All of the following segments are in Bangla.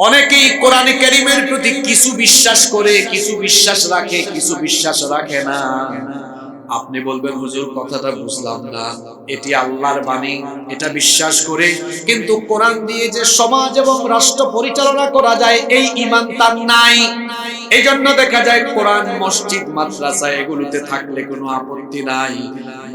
অনেকেই কোরআন কারীমের প্রতি কিছু বিশ্বাস করে, কিছু বিশ্বাস রাখে, কিছু বিশ্বাস রাখে না। আপনি বলবেন হুজুর কথাটা বুঝলাম না, এটি আল্লাহর বাণী, এটা বিশ্বাস করে কিন্তু কোরআন দিয়ে যে সমাজ এবং রাষ্ট্র পরিচালনা করা যায় এই ঈমান তার নাই। এই জন্য দেখা যায় কোরআন মসজিদ মাদ্রাসা এগুলোতে থাকলে কোনো আপত্তি নাই।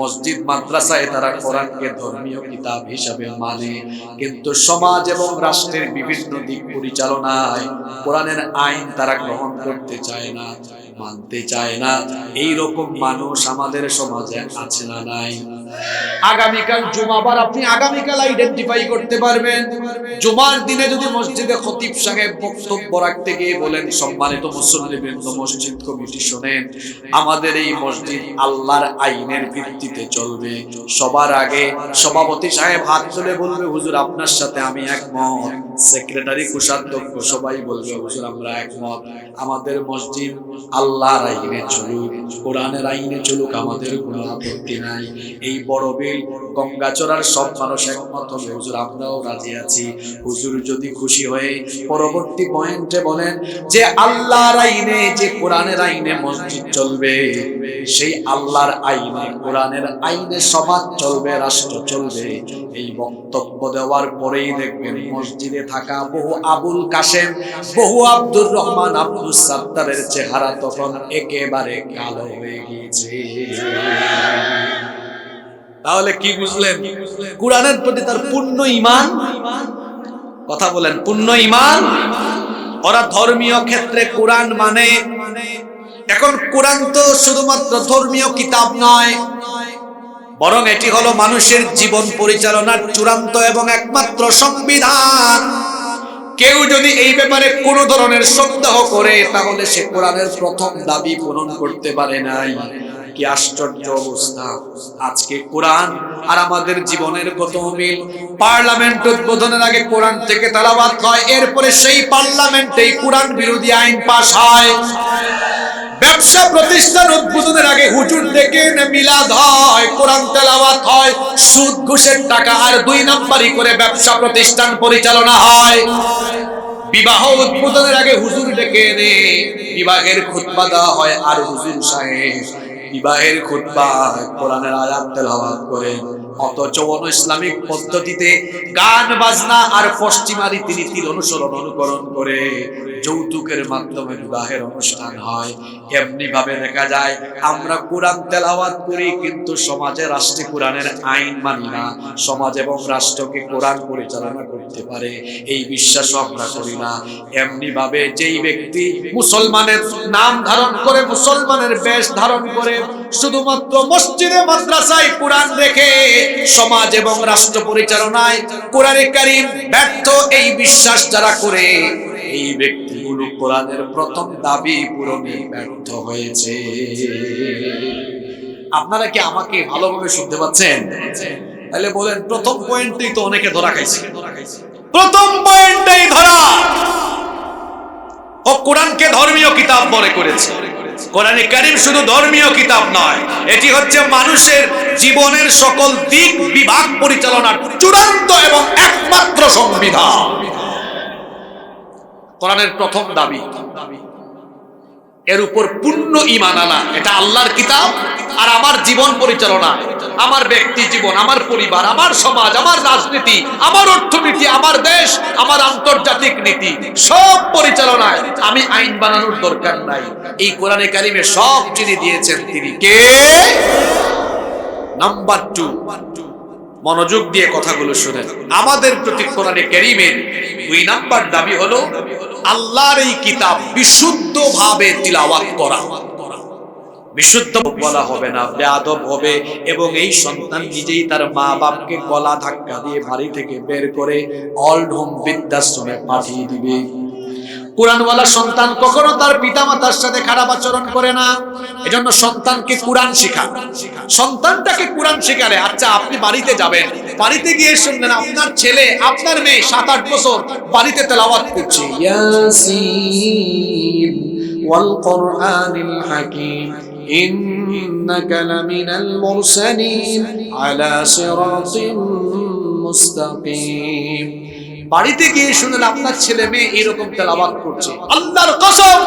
মসজিদ মাদ্রাসায় তারা কোরআনকে ধর্মীয় কিতাব হিসাবে মানে, কিন্তু সমাজ এবং রাষ্ট্রের বিভিন্ন দিক পরিচালনায় কোরআনের আইন তারা গ্রহণ করতে চায় না, মানতে চায় না। এই রকম মানুষ আমাদের সমাজে আছে না নাই? আগামীকাল জুমাবার, আপনি আগামীকাল আইডেন্টিফাই করতে পারবেন। জুমার দিনে যদি মসজিদে খতিব সাহেব বক্তব্য রাখতে গিয়ে বলেন, সম্মানিত মুসল্লিবৃন্দ, মসজিদ কমিটি শোনেন, আমাদের এই মসজিদ আল্লাহর আইনের ভিত্তিতে চলবে। সবার আগে সভাপতি সাহেব হাত তুলে বলবে হুজুর আপনার সাথে আমি একমত। সেক্রেটারি, কোষাধ্যক্ষ সবাই বলবে হুজুর আমরা একমত। আমাদের মসজিদ আল্লাহর আইনে চলুক, কোরআনের আইনে চলুক, আমাদের কোনো আপত্তি নাই। এই বড় বিল গঙ্গাচড়ার সব মানুষ একমত হবে হুজুর আমরাও রাজি আছি। হুজুর যদি খুশি হয়ে পরবর্তী পয়েন্টে বলেন যে আল্লাহর আইনে, যে কোরআনের আইনে মসজিদ চলবে, সেই আল্লাহর আইনে, কোরআনের আইনে সমাজ চলবে, রাষ্ট্র চলবে। এই বক্তব্য দেওয়ার পরেই দেখবেন মসজিদে থাকা বহু আবুল কাশেম, বহু আব্দুর রহমান, আব্দুল সাত্তারের চেহারা তখন একেবারে কালো হয়ে গিয়েছে। তাহলে কি বুঝলেন? কোরআনের প্রতি তার পূর্ণ ঈমান। কথা বলেন, পূর্ণ ঈমান। ওরা ধর্মীয় ক্ষেত্রে কোরআন মানে। এখন কোরআন তো শুধুমাত্র ধর্মীয় কিতাব নয়, বরং এটি হলো মানুষের জীবন পরিচালনার চূড়ান্ত এবং একমাত্র সংবিধান। কেউ যদি এই ব্যাপারে কোনো ধরনের সন্দেহ করে তাহলে সে কোরআনের প্রথম দাবি পূরণ করতে পারে নাই। কি আশ্চর্য অবস্থা! আজকে কোরআন আর আমাদের জীবনের কত মিল। পার্লামেন্ট উদ্বোধনের আগে কোরআন থেকে তেলাওয়াত হয়, এরপরে সেই পার্লামেন্টেই কোরআন বিরোধী আইন পাস হয়। ব্যবসা প্রতিষ্ঠান উদ্বোধনের আগে হুজুর ডেকে এনে মিলাদ হয়, কোরআন তেলাওয়াত হয়, সুদ ঘুষের টাকা আর 2 নাম্বারি করে ব্যবসা প্রতিষ্ঠান পরিচালনা হয়। বিবাহ উদ্বোধনের আগে হুজুর ডেকে এনে বিবাহের খুতবা দেওয়া হয়, আর হুজুর সাহেব বিবাহের খুতবায় কোরআনের আয়াত তেলাওয়াত করেন। অথচ ইসলামিক পদ্ধতিতে গান বাজনা আর পশ্চিমা রীতিনীতির অনুকরণ করে যৌতুকের মাধ্যমে বিবাহের অনুষ্ঠান হয়। এমনি ভাবে দেখা যায় আমরা কোরআন তেলাওয়াত করি কিন্তু সমাজে, রাষ্ট্রে কোরআনের আইন মানি না। সমাজ এবং রাষ্ট্রকে কোরআন পরিচালনা করতে পারে এই বিশ্বাস আমরা করি না। এমনি ভাবে যেই ব্যক্তি মুসলমানের নাম ধারণ করে, মুসলমানের বেশ ধারণ করে, শুধুমাত্র মসজিদে মাদ্রাসায় কোরআন রেখে সমাজ এবং রাষ্ট্র পরিচালনায় কোরআনে কারীম ব্যর্থ, এই বিশ্বাস যারা করে এই ব্যক্তিগুলো কোরআনের প্রথম দাবি পূরণে ব্যর্থ হয়েছে। আপনারা কি আমাকে ভালোভাবে শুনতে পাচ্ছেন? তাহলে বলেন প্রথম পয়েন্টই তো অনেকে ধরা খাইছে। প্রথম পয়েন্টই ধরা, ও কোরআনকে ধর্মীয় কিতাব মনে করেছে। কোরআনে কারীম শুধু ধর্মীয় কিতাব নয়, এটি হচ্ছে মানুষের জীবনের সকল দিক বিভাগ পরিচালনার চূড়ান্ত এবং একমাত্র সংবিধান। কোরআনের প্রথম দাবি এর উপর পূর্ণ ঈমান আনা। এটা আল্লাহর কিতাব আর আমার জীবন পরিচালনা, আমার ব্যক্তি জীবন, আমার পরিবার, আমার সমাজ, আমার রাজনীতি, আমার অর্থনীতি, আমার দেশ, আমার আন্তর্জাতিক নীতি সব পরিচালনায় আমি আইন বানানোর দরকার নাই। এই কোরআনে কারীমে সব যিনি দিয়েছেন তিনি কে? নাম্বার 2, মনোযোগ দিয়ে কথাগুলো শুনেন। আমাদের প্রতি কোরআনে কারীমের 2 নাম্বার দাবি হলো আল্লাহর এই কিতাব বিশুদ্ধভাবে তিলাওয়াত করা। বিশুদ্ধ বলা হবে না, বেয়াদব হবে, এবং এই সন্তান নিজেই তার মা বাপকে গলা ধাক্কা দিয়ে বাড়ি থেকে বের করে অল্ড হোম বৃদ্ধাশ্রমে পাঠিয়ে দিবে। কোরআনওয়ালা সন্তান কখনো তার পিতামাতার সাথে খারাপ আচরণ করে না। এজন্য সন্তানকে কোরআন শেখান, সন্তানটাকে কোরআন শেখালে। আচ্ছা আপনি বাড়িতে যাবেন, বাড়িতে গিয়ে শুনলেন আপনার ছেলে, আপনার মেয়ে 7-8 বছর বাড়িতে তেলাওয়াত করছে ইয়াসিন ওয়াল কুরআনিল হাকীম ইন্নাকা লামিনাল মুরসালিন আলা সিরাতিন মুস্তাকিম। বাড়িতে গিয়ে শুনেন আপনার ছেলে মেয়ে এরকম তেলাওয়াত করছে, আল্লাহর কসম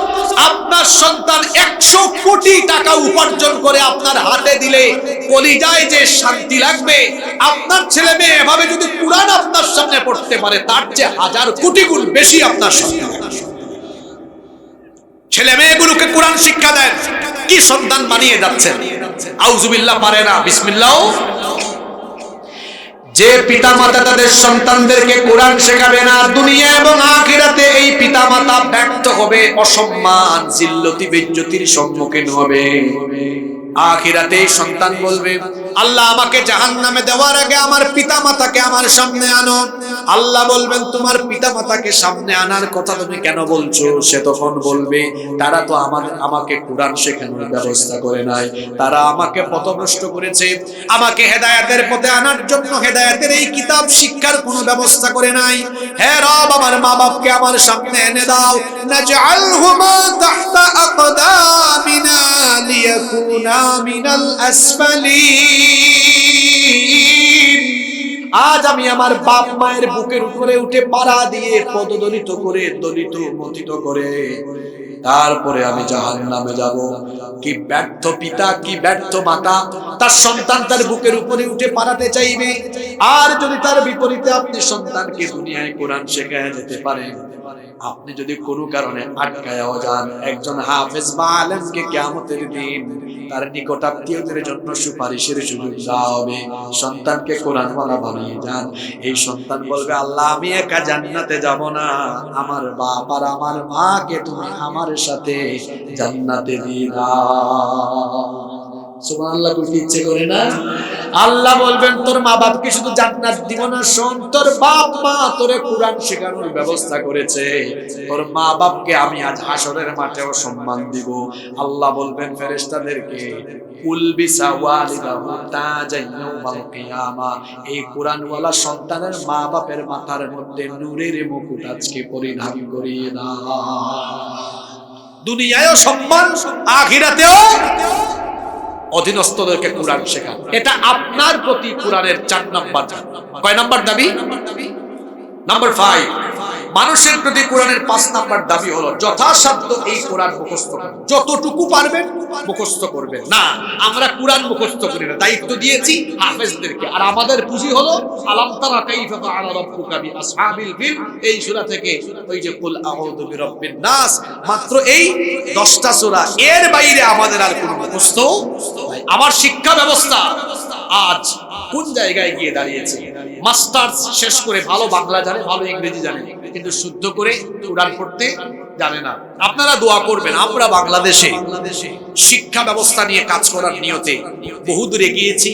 আপনার সন্তান 100 কোটি টাকা উপার্জন করে আপনার হাতে দিলে কলিজায় যে শান্তি লাগবে, আপনার ছেলে মেয়ে এভাবে যদি কুরআন আপনার সামনে পড়তে পারে তার চেয়ে 1000 কোটি গুণ বেশি আপনার শান্তি লাগবে। ছেলে মেয়েগুলোকে কোরআন শিক্ষা দেন, কি সন্তান বানিয়ে যাচ্ছেন। আউযুবিল্লাহ পারে না, বিসমিল্লাহ। যে পিতামাতা তাদের সন্তানদেরকে কোরআন শেখাবে না, দুনিয়া এবং আখিরাতে এই পিতামাতা ব্যর্থ হবে, অসম্মান জিল্লতি বেজ্জতির সম্মুখীন হবে। আখিরাতে সন্তান বলবে, আল্লাহ আমাকে জাহান্নামে দেওয়ার আগে আমার পিতামাতাকে আমার সামনে আনো। আল্লাহ বলবেন, তোমার পিতামাতাকে সামনে আনার কথা তুমি কেন বলছো? সে তখন বলবে, তারা তো আমাকে কোরআন শেখানোর ব্যবস্থা করে নাই, তারা আমাকে পথভ্রষ্ট করেছে, আমাকে হেদায়েতের পথে আনার জন্য হেদায়েতের এই কিতাব শিক্ষার কোনো ব্যবস্থা করে নাই। হে রব, আমার মা বাপকে আমার সামনে এনে দাও। নাজআলহুমা তাহতা আকদামিনা লিয়াকুনা মিনাল আসফালিন। আজ আমি আমার বাপ মায়ের বুকের উপরে উঠে পাড়া দিয়ে পদদলিত করে দলিত মথিত করে তারপরে আমি জাহান্নামে যাব। কি ব্যর্থ পিতা, কি ব্যর্থ মাতা, তার সন্তান তার বুকের উপরে উঠে পাড়াতে চাইবে। আর যদি তার বিপরীতে আপনি সন্তানকে দুনিয়ায় কোরআন শেখায় যেতে পারেন, আপনি যদি কোনো কারণে আটকায়াও যান, একজন হাফেজ বা আলেমকে কিয়ামতের দিন তার নিকটাত্মীয়দের জন্য সুপারিশের সুযোগ দেওয়া হবে। সন্তানকে কোরআনওয়ালা বানিয়ে যান। এই সন্তান বলবে, আল্লাহ আমি একা জান্নাতে যাব না, আমার বাপ আর আমার মাকে তুমি আমার সাথে জান্নাতে দিয়ে দাও। সুবহানাল্লাহ, কইতে ইচ্ছে করে না? আল্লাহ বলবেন, তোর মা বাপকে শুধু জান্নাত দিব না, শোন, তোর বাপ মা তোরে কোরআন শেখানোর ব্যবস্থা করেছে, তোর মা বাপকে আমি আজ হাসরের মাঠেও সম্মান দিব। আল্লাহ বলবেন ফেরেশতাদেরকে, উলবিসা ওয়ালিদাহু তাজান ইয়াউমাল কিয়ামা, এই কোরআনওয়ালা সন্তানের মা বাপের মাথার মধ্যে নূরের মুকুট আজকে পরিধান করিয়ে দাও। দুনিয়ায়ও সম্মান, আখিরাতেও অধীনস্থদেরকে কোরআন শেখা। এটা আপনার প্রতি কোরআনের 4 নাম্বার। কয় নাম্বার দাবি? নাম্বার 5। মানুষের প্রতি কোরআনের 5 নাম্বার দাবি হলো যথাসাধ্য এই কোরআন মুখস্থ করবেন, যতটুকু পারবেন মুখস্থ করবেন। না, আমরা কোরআন মুখস্থ করি না, দায়িত্ব দিয়েছি হাফেজদেরকে। আর আমাদের পুঁজি হলো আলাম তারা কাইফা ফাআলা রাব্বুকা বিআসহাবিল ফিল, এই সূরা থেকে ওই যে কুল আউযু বিরাব্বিন নাস, মাত্র এই 10টা সূরা, এর বাইরে আমাদের আর কোনো মুখস্থ নাই। আমার শিক্ষা ব্যবস্থা আজ কোন জায়গায় গিয়ে দাঁড়িয়েছে? মাস্টার্স শেষ করে ভালো বাংলা জানে, ভালো ইংরেজি জানে, কিন্তু শুদ্ধ করে কোরআন পড়তে জানে না। আপনারা দোয়া করবেন, আমরা বাংলাদেশে শিক্ষা ব্যবস্থা নিয়ে কাজ করার নিয়তে বহুদূর এগিয়েছি।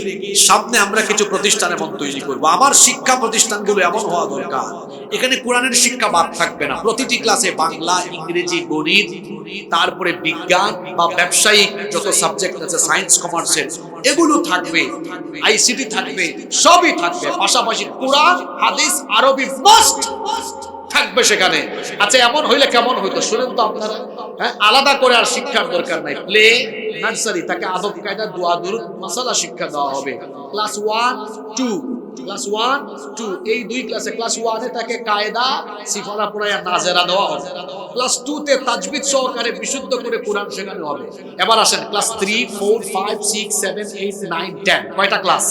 সামনে আমরা কিছু প্রতিষ্ঠান এমন তৈরি করব। আমার শিক্ষা প্রতিষ্ঠানগুলো এমন হওয়া দরকার, এখানে কোরআনের শিক্ষা বাদ থাকবে না। প্রতিটি ক্লাসে বাংলা, ইংরেজি, গণিত, তারপরে বিজ্ঞান বা ব্যবসায়িক যত সাবজেক্ট আছে, সায়েন্স, কমার্সের, এগুলো থাকবে, আইসিটি থাকবে, সবই থাকবে। পাশাপাশি কোরআন, হাদিস, আরবি মাস্ট থাকবে সেখানে। আচ্ছা, এমন হইলে কেমন হইতো শুনেন তো আপনারা? হ্যাঁ, আলাদা করে আর শিক্ষার দরকার নাই। প্লে, নার্সারি, তাকে আদব কায়দা, দোয়া, দুরূদ, মাসালা শিক্ষা দেওয়া হবে। ক্লাস 1, 2, ক্লাস 1, 2 এই 2 ক্লাসে, ক্লাস 1 এ তাকে কায়দা, সিফারা পড়ায়া নাজেরা দেওয়া হবে। ক্লাস 2 তে তাজবিদ সহকারে বিশুদ্ধ করে কোরআন শেখানো হবে। এবার আসেন ক্লাস 3, 4, 5, 6, 7, 8, 9, 10, কয়টা ক্লাস?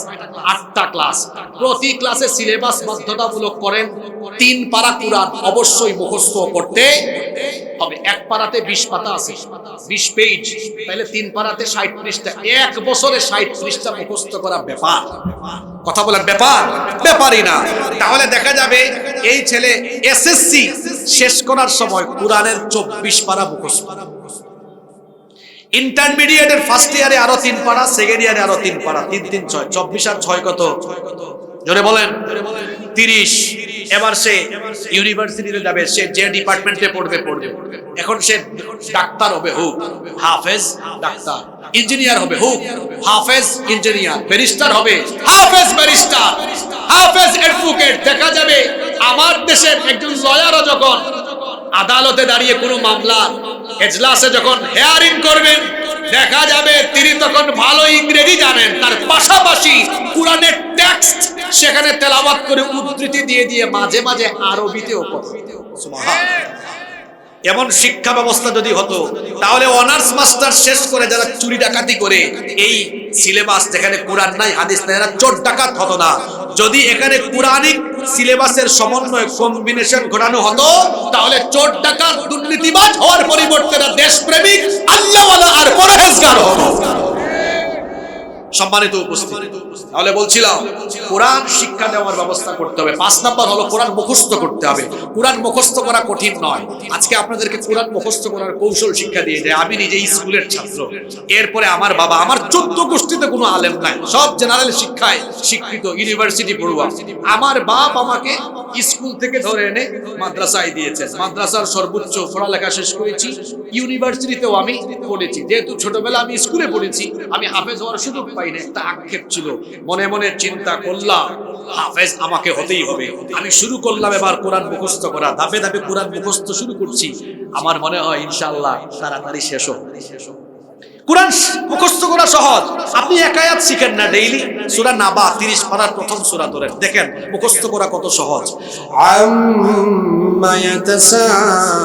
8টা ক্লাস। প্রতি ক্লাসে সিলেবাস বাধ্যতামূলক করেন 3 পারা কোরআন অবশ্যই মুখস্থ করতে হবে। 1 পারাতে 20 পাতা আছে, 20 পেজ, তাহলে 3 পারাতে 60 পৃষ্ঠা। 1 বছরে 60 পৃষ্ঠা মুখস্থ করা ব্যাপার? কথা বলেন ব্যাপার? ব্যাপারই না। তাহলে দেখা যাবে এই ছেলে এসএসসি শেষ করার সময় কোরআনের 24 পারা মুখস্থ, ইন্টারমিডিয়েটের ফার্স্ট ইয়ারে আরো 3 পারা, সেকেন্ড ইয়ারে আরো 3 পারা, 3, 3, 6, 24 আর 6 কত? জোরে বলেন। 30। এবার সে ইউনিভার্সিটিতে যাবে, সে যে ডিপার্টমেন্টে পড়বে। এখন সে ডাক্তার হবে, হোক হাফেজ ডাক্তার, ইঞ্জিনিয়ার হবে, হোক হাফেজ ইঞ্জিনিয়ার, ব্যারিস্টার হবে, হাফেজ ব্যারিস্টার, হাফেজ অ্যাডভোকেট। দেখা যাবে আমার দেশের একজন লয়ারও যখন আদালতে দাঁড়িয়ে কোনো মামলা এজলাসে যখন হেয়ারিং করবেন, দেখা যাবে তিনি তখন ভালো ইংরেজি জানেন, তার পাশাপাশি কোরআনের টেক্সট সেখানে তেলাওয়াত করে উদ্ধৃতি দিয়ে দিয়ে মাঝে মাঝে আরবিতেও কথা। সুবহানাল্লাহ। এমন শিক্ষা ব্যবস্থা যদি হতো তাহলে অনার্স মাস্টার শেষ করে যারা চুরি ডাকাতি করে এই সিলেবাস যেখানে কোরআন নাই হাদিস নাই এরা চোর ডাকাত হতো না। যদি এখানে কোরআনিক সিলেবাসের সমন্বয় কম্বিনেশন ঘটানো হতো তাহলে চোর ডাকাত দুর্নীতিবাজ হওয়ার পরিবর্তে এরা দেশপ্রেমিক আল্লাহওয়ালা আর পরহেজগার হতো। সম্মানিত উপস্থিতি, তাহলে বলছিলাম কোরআন শিক্ষা দেওয়ার ব্যবস্থা করতে হবে। 5 নাম্বার হলো কোরআন মুখস্থ করতে হবে। কোরআন মুখস্থ করা কঠিন নয়। আজকে আপনাদেরকে কোরআন মুখস্থ করার কৌশল শিক্ষা দিয়ে যায়। আমি নিজে স্কুলের ছাত্র, এরপরে আমার বাবা, আমার 14 গোষ্ঠীতে কোনো আলেম নাই, সব জেনারেল শিক্ষায় শিক্ষিত, ইউনিভার্সিটি পড়ুয়া। আমার বাপ আমাকে স্কুল থেকে ধরে এনে মাদ্রাসায় দিয়েছেন। মাদ্রাসার সর্বোচ্চ পড়ালেখা শেষ করেছি, ইউনিভার্সিটিতেও আমি পড়েছি। যেহেতু ছোটবেলা আমি স্কুলে পড়েছি, আমি হাফেজ হওয়ার সুযোগ পাইনি। একটা আক্ষেপ ছিল, মনে মনে চিন্তা করলাম হাফেজ আমাকে হতেই হবে। আমি শুরু করলাম এবার কোরআন মুখস্থ করা, ধাপে ধাপে কোরআন মুখস্থ শুরু করছি। আমার মনে হয় ইনশাআল্লাহ তাড়াতাড়ি শেষ হবে। কোরআন মুখস্থ করা সহজ। আপনি এক আয়াত শিখেন না ডেইলি, সূরা নাবা 30 পারার প্রথম সূরা ধরে দেখেন মুখস্থ করা কত সহজ। আম্মা ইয়াতাসাআলুন,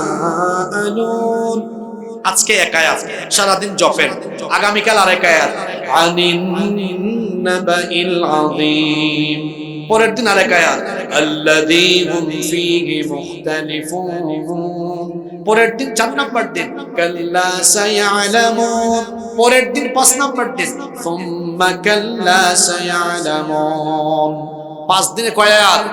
আজকে এক আয়াত সারাদিন জপেন, আগামীকাল আরেক আয়াত আনিন নাবাইল আযীম, পরের দিন আরেক আয়াত আল্লাযী হুম ফীহি মুখতালিফুন, পরের দিন 4 নাম্বার দিন কাল্লা সায়ালামুন, পরের দিন 5 নাম্বার দিন সুম্মা কাল্লা সায়ালামুন। 5 দিনে কয় আয়াত?